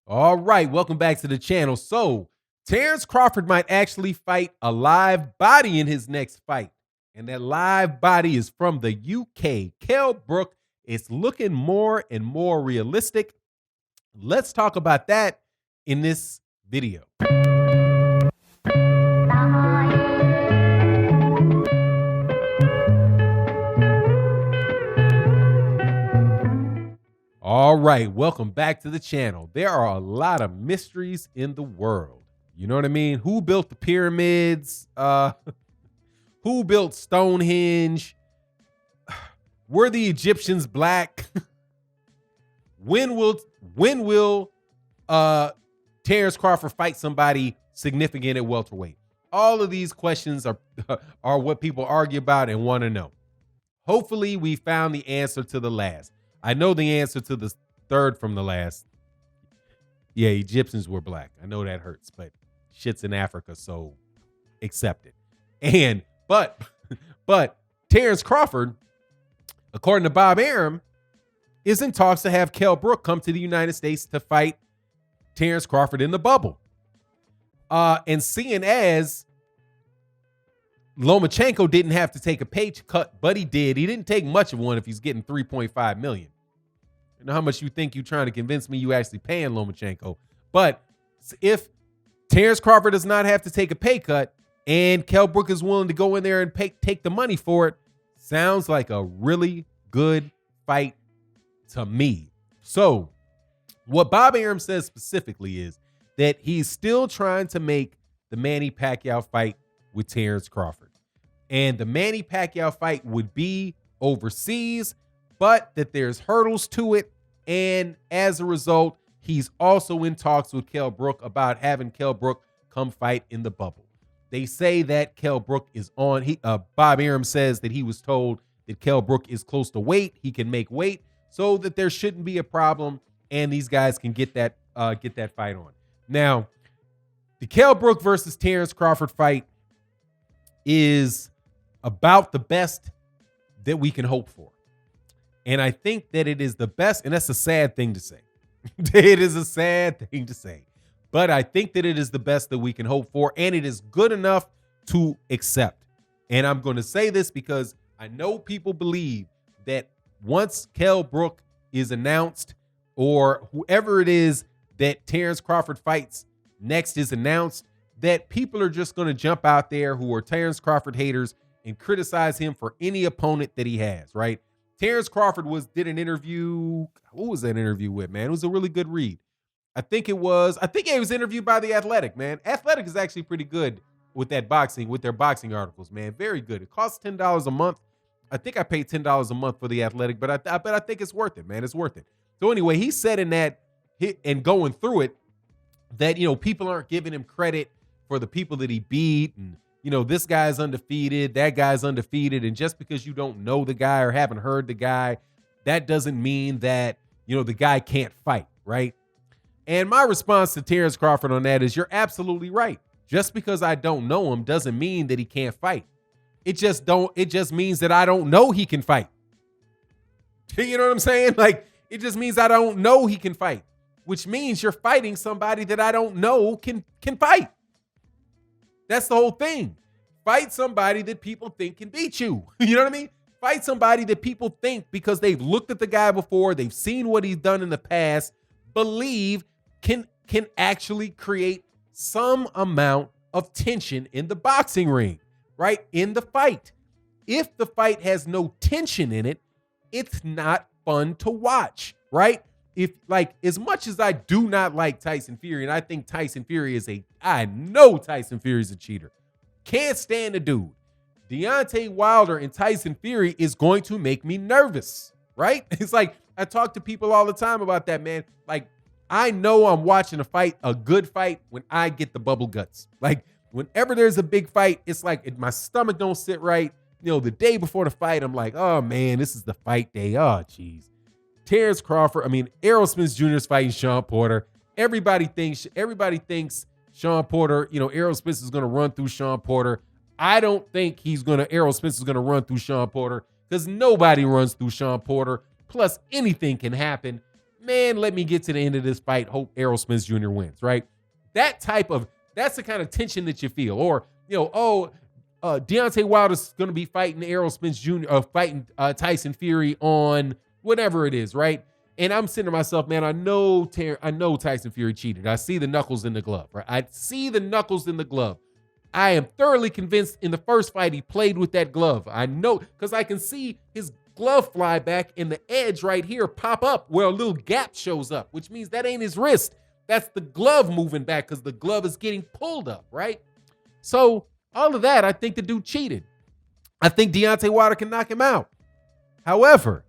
All right, welcome back to the channel. So, Terence Crawford might actually fight a live body in his next fight. And that live body is from the UK. Kell Brook is looking more and more realistic. Let's talk about that in this video. All right, welcome back to the channel. There are a lot of mysteries in the world. You know what I mean? Who built the pyramids? Who built Stonehenge? Were the Egyptians black? when will Terence Crawford fight somebody significant at welterweight? All of these questions are what people argue about and want to know. Hopefully, we found the answer to the last. I know the answer to the third from the last. Yeah, Egyptians were black. I know that hurts, but shit's in Africa, so accept it. But Terence Crawford, according to Bob Arum, is in talks to have Kell Brook come to the United States to fight Terence Crawford in the bubble. And seeing as Lomachenko didn't have to take a pay cut, but he did. He didn't take much of one if he's getting $3.5 million. I know how much you think you're trying to convince me you actually paying Lomachenko. But if Terence Crawford does not have to take a pay cut and Kell Brook is willing to go in there and take the money for it, sounds like a really good fight to me. So what Bob Arum says specifically is that he's still trying to make the Manny Pacquiao fight with Terence Crawford. And the Manny Pacquiao fight would be overseas, but that there's hurdles to it. And as a result, he's also in talks with Kell Brook about having Kell Brook come fight in the bubble. They say that Kell Brook is on. Bob Arum says that he was told that Kell Brook is close to weight. He can make weight so that there shouldn't be a problem. And these guys can get that fight on. Now, the Kell Brook versus Terence Crawford fight is about the best that we can hope for. And I think that it is the best, and that's a sad thing to say. It is a sad thing to say. But I think that it is the best that we can hope for, and it is good enough to accept. And I'm going to say this because I know people believe that once Kell Brook is announced, or whoever it is that Terence Crawford fights next is announced, that people are just going to jump out there who are Terence Crawford haters and criticize him for any opponent that he has, right? Terence Crawford did an interview. Who was that interview with, man? It was a really good read. I think he was interviewed by The Athletic, man. Athletic is actually pretty good with their boxing articles, man. Very good. It costs $10 a month. I think I paid $10 a month for The Athletic, but I think it's worth it, man. It's worth it. So anyway, he said in that hit and going through it that, people aren't giving him credit for the people that he beat, and this guy's undefeated, that guy's undefeated, and just because you don't know the guy or haven't heard the guy, that doesn't mean that the guy can't fight, right? And my response to Terence Crawford on that is, you're absolutely right. Just because I don't know him doesn't mean that he can't fight. It just means that I don't know he can fight. You know what I'm saying? Like, it just means I don't know he can fight, which means you're fighting somebody that I don't know can fight. That's the whole thing. Fight somebody that people think can beat you. You know what I mean? Fight somebody that people think, because they've looked at the guy before, they've seen what he's done in the past, believe can actually create some amount of tension in the boxing ring, right? In the fight. If the fight has no tension in it, it's not fun to watch, right? As much as I do not like Tyson Fury, and I think Tyson Fury I know Tyson Fury is a cheater. Can't stand the dude. Deontay Wilder and Tyson Fury is going to make me nervous, right? It's like, I talk to people all the time about that, man. Like, I know I'm watching a good fight when I get the bubble guts. Like, whenever there's a big fight, it's like my stomach don't sit right. The day before the fight, I'm like, oh man, this is the fight day. Oh, geez. Terence Crawford, Errol Spence Jr. is fighting Sean Porter. Everybody thinks Sean Porter, Errol Spence is going to run through Sean Porter. I don't think Errol Spence is going to run through Sean Porter, because nobody runs through Sean Porter. Plus, anything can happen. man, let me get to the end of this fight. Hope Errol Spence Jr. wins, right? That's the kind of tension that you feel. Or, Deontay Wilder's going to be fighting Errol Spence Jr., fighting Tyson Fury on whatever it is, right? And I'm saying to myself, man, I know Tyson Fury cheated. I see the knuckles in the glove, right? I see the knuckles in the glove. I am thoroughly convinced in the first fight he played with that glove. I know, because I can see his glove fly back and the edge right here pop up where a little gap shows up, which means that ain't his wrist. That's the glove moving back because the glove is getting pulled up, right? So all of that, I think the dude cheated. I think Deontay Wilder can knock him out. However,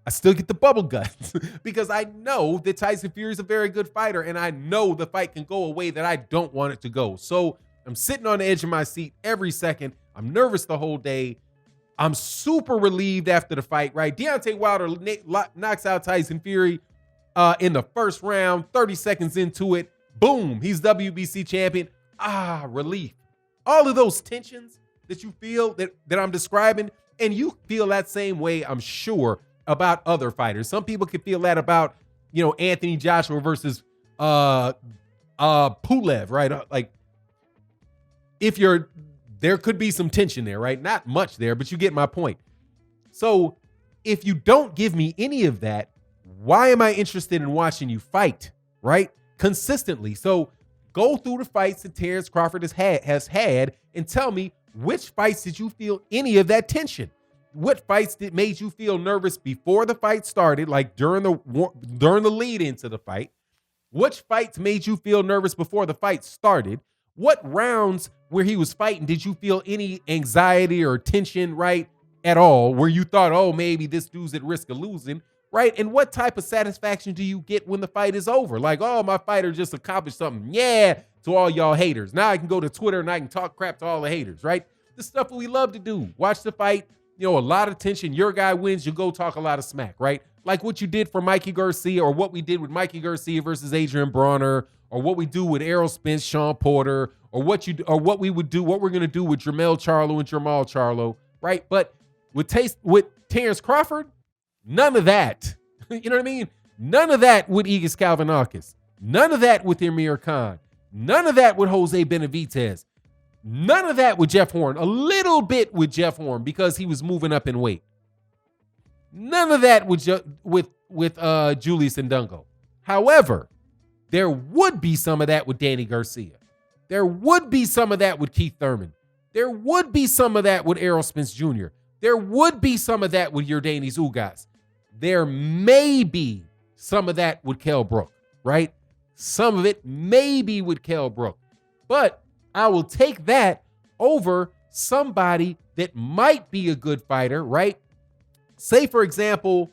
I still get the bubble guts because I know that Tyson Fury is a very good fighter and I know the fight can go a way that I don't want it to go. So I'm sitting on the edge of my seat every second. I'm nervous the whole day. I'm super relieved after the fight, right? Deontay Wilder knocks out Tyson Fury in the first round, 30 seconds into it. Boom, he's WBC champion. Relief. All of those tensions that you feel that I'm describing, and you feel that same way, I'm sure, about other fighters. Some people can feel that about, Anthony Joshua versus Pulev, right? There could be some tension there, right? Not much there, but you get my point. So if you don't give me any of that, why am I interested in watching you fight, right? Consistently. So go through the fights that Terence Crawford has had and tell me, which fights did you feel any of that tension? What fights made you feel nervous before the fight started, like during the lead into the fight? Which fights made you feel nervous before the fight started? What rounds where he was fighting did you feel any anxiety or tension, right, at all, where you thought, oh, maybe this dude's at risk of losing, right? And what type of satisfaction do you get when the fight is over? Like, oh, my fighter just accomplished something. Yeah, to all y'all haters. Now I can go to Twitter and I can talk crap to all the haters, right? The stuff that we love to do. Watch the fight, a lot of tension. Your guy wins, you go talk a lot of smack, right? Like what you did for Mikey Garcia, or what we did with Mikey Garcia versus Adrian Bronner, or what we do with Errol Spence, Sean Porter, or what we're going to do with Jermell Charlo and Jamal Charlo, right? But with Terence Crawford, none of that. You know what I mean? None of that with Igis Kalvinakis. None of that with Amir Khan. None of that with Jose Benavidez. None of that with Jeff Horn. A little bit with Jeff Horn because he was moving up in weight. None of that with Julius Ndungo. However, there would be some of that with Danny Garcia. There would be some of that with Keith Thurman. There would be some of that with Errol Spence Jr. There would be some of that with Yordenis Ugas. There may be some of that with Kell Brook, right? Some of it may be with Kell Brook. But I will take that over somebody that might be a good fighter, right? Say, for example,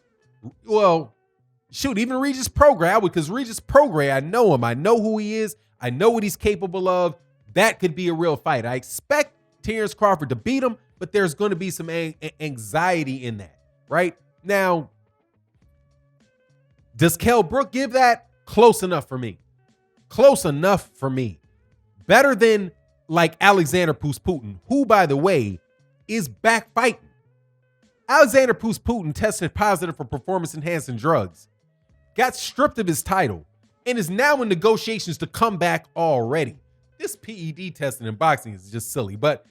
even Regis Prograis, because Regis Prograis, I know him. I know who he is. I know what he's capable of. That could be a real fight. I expect Terence Crawford to beat him, but there's going to be some anxiety in that, right? Now, does Kell Brook give that? Close enough for me. Close enough for me. Better than like Alexander Putin, who, by the way, is back fighting. Alexander Putin tested positive for performance-enhancing drugs, got stripped of his title, and is now in negotiations to come back already. This PED testing in boxing is just silly, but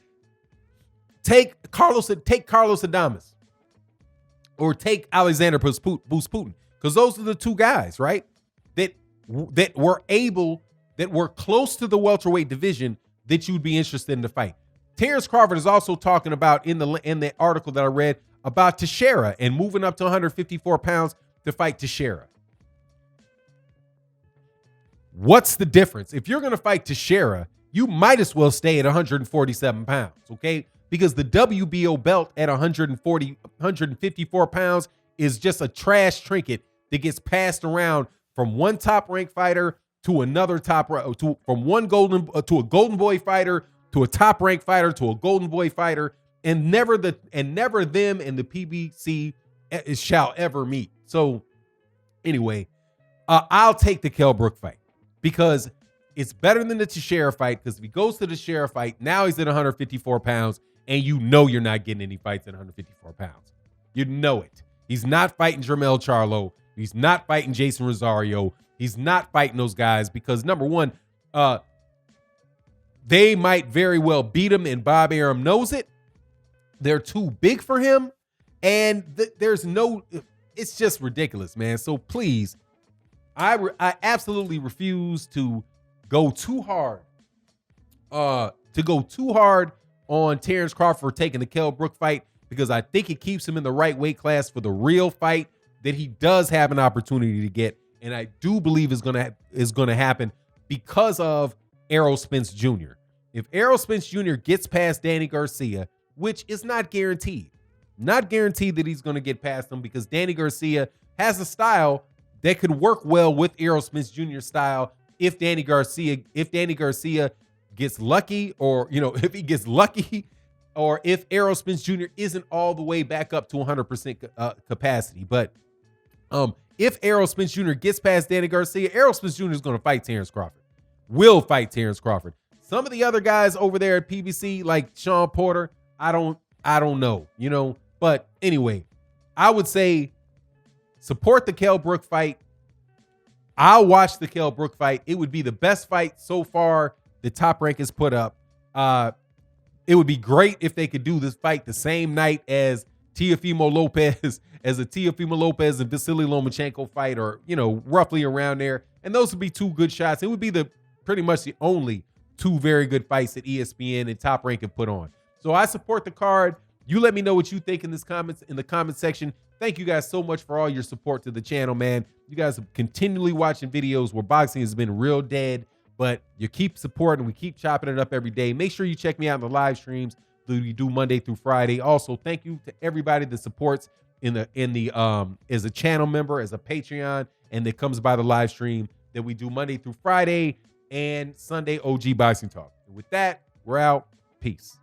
take Carlos Adames or take Alexander Putin, because those are the two guys, right, that were close to the welterweight division that you'd be interested in the fight. Terence Crawford is also talking about in the article that I read about Teixeira and moving up to 154 pounds to fight Teixeira. What's the difference? If you're going to fight Teixeira, you might as well stay at 147 pounds, okay? Because the WBO belt at 154 pounds is just a trash trinket that gets passed around from one top-ranked fighter to another from one to a golden boy fighter to a top-ranked fighter to a golden boy fighter, and never them and the PBC shall ever meet. So anyway, I'll take the Kell Brook fight because it's better than the Teixeira fight, because if he goes to the Teixeira fight, now he's at 154 pounds, and you're not getting any fights at 154 pounds. You know it. He's not fighting Jermell Charlo. He's not fighting Jason Rosario. He's not fighting those guys because, number one, they might very well beat him, and Bob Arum knows it. They're too big for him, and there's no. It's just ridiculous, man. So please, I absolutely refuse to go too hard. On Terence Crawford taking the Kell Brook fight, because I think it keeps him in the right weight class for the real fight that he does have an opportunity to get, and I do believe is gonna happen because of Errol Spence Jr. If Errol Spence Jr. gets past Danny Garcia, which is not guaranteed that he's gonna get past him, because Danny Garcia has a style that could work well with Errol Spence Jr.'s style if Danny Garcia gets lucky, or if he gets lucky, or if Errol Spence Jr. isn't all the way back up to 100% capacity. But if Errol Spence Jr. gets past Danny Garcia, Errol Spence Jr. is going to fight Terence Crawford. Will fight Terence Crawford. Some of the other guys over there at PBC, like Sean Porter, I don't know, But anyway, I would say support the Kell Brook fight. I'll watch the Kell Brook fight. It would be the best fight so far the Top Rank has put up. It would be great if they could do this fight the same night as Teofimo Lopez and Vasily Lomachenko fight, or roughly around there. And those would be two good shots. It would be pretty much the only two very good fights that ESPN and Top Rank have put on. So I support the card. You let me know what you think in the comment section. Thank you guys so much for all your support to the channel, man. You guys are continually watching videos where boxing has been real dead, but you keep supporting. We keep chopping it up every day. Make sure you check me out in the live streams that we do Monday through Friday. Also, thank you to everybody that supports as a channel member, as a Patreon, and that comes by the live stream that we do Monday through Friday and Sunday OG Boxing Talk. And with that, we're out. Peace.